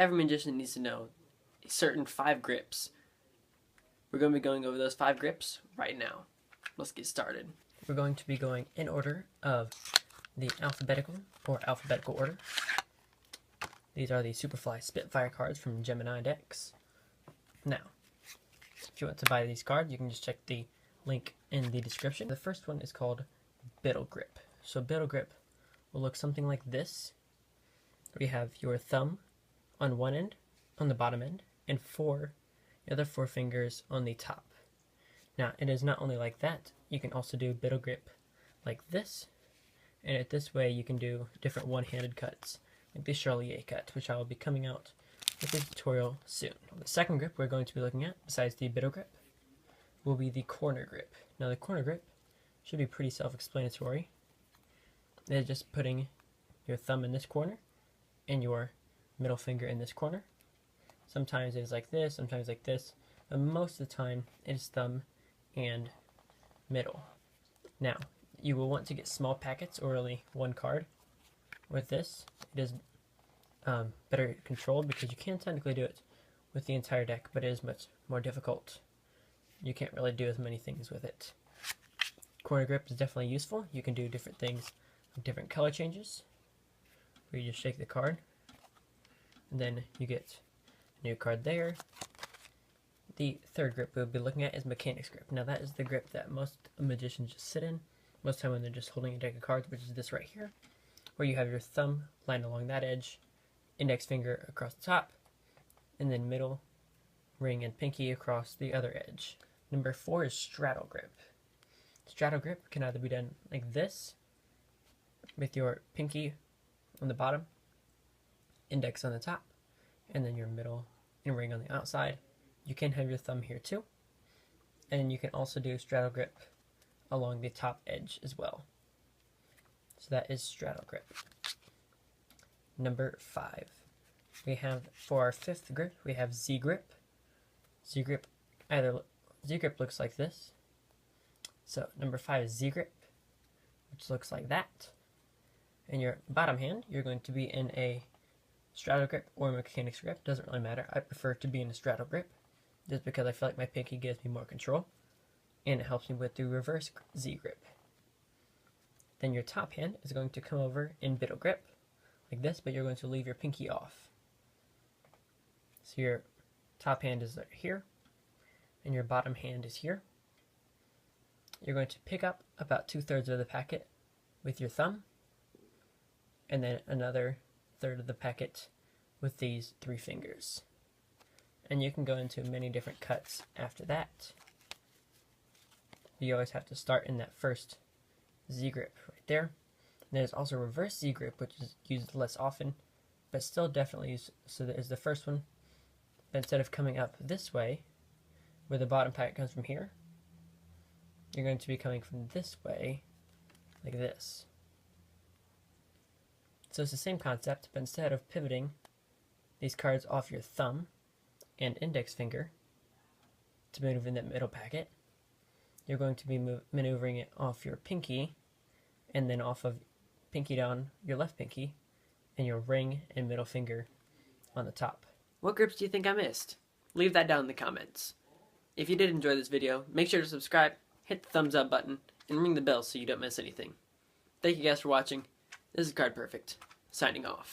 every magician needs to know certain 5 grips. We're going to be going over those 5 grips right now. Let's get started. We're going to be going in order of the alphabetical order. These are the Superfly Spitfire cards from Gemini decks. Now, if you want to buy these cards, you can just check the link in the description. The first one is called Biddle Grip. So Biddle Grip will look something like this. We have your thumb on one end, on the bottom end, and the other 4 fingers on the top. Now, it is not only like that, you can also do Biddle Grip like this, and this way you can do different one-handed cuts, like the Charlier cut, which I will be coming out with a tutorial soon. The second grip we're going to be looking at, besides the Biddle Grip, will be the corner grip. Now, the corner grip should be pretty self-explanatory. It's just putting your thumb in this corner and your middle finger in this corner. Sometimes it is like this, sometimes like this, but most of the time it is thumb and middle. Now, you will want to get small packets or only one card. With this, it is better controlled because you can technically do it with the entire deck, but it is much more difficult. You can't really do as many things with it. Corner grip is definitely useful. You can do different things with different color changes, where you just shake the card, and then you get a new card there. The third grip we'll be looking at is Mechanics Grip. Now, that is the grip that most magicians just sit in, most of the time when they're just holding a deck of cards, which is this right here, where you have your thumb lined along that edge, index finger across the top, and then middle, ring, and pinky across the other edge. Number 4 is Straddle Grip. Straddle Grip can either be done like this, with your pinky on the bottom, index on the top, and then your middle and ring on the outside. You can have your thumb here too, and you can also do Straddle Grip along the top edge as well. So that is Straddle Grip. Number 5. We have, for our 5th grip, we have Z Grip. Z Grip looks like this. So number 5 is Z Grip, which looks like that. In your bottom hand, you're going to be in a Straddle Grip or Mechanics Grip. Doesn't really matter. I prefer to be in a Straddle Grip, just because I feel like my pinky gives me more control, and it helps me with the reverse Z Grip. Then your top hand is going to come over in Biddle Grip, like this, but you're going to leave your pinky off. So your top hand is here, and your bottom hand is here. You're going to pick up about 2/3 of the packet with your thumb, and then another third of the packet with these 3 fingers. And you can go into many different cuts after that. You always have to start in that first Z grip right there. And there's also reverse Z grip, which is used less often, but still definitely used. So that is the first one. But instead of coming up this way, where the bottom packet comes from here, you're going to be coming from this way, like this. So it's the same concept, but instead of pivoting these cards off your thumb and index finger to move in that middle packet, you're going to be maneuvering it off your pinky, and then off of pinky down your left pinky, and your ring and middle finger on the top. What grips do you think I missed? Leave that down in the comments. If you did enjoy this video, make sure to subscribe, hit the thumbs up button, and ring the bell so you don't miss anything. Thank you guys for watching. This is Card Perfect, signing off.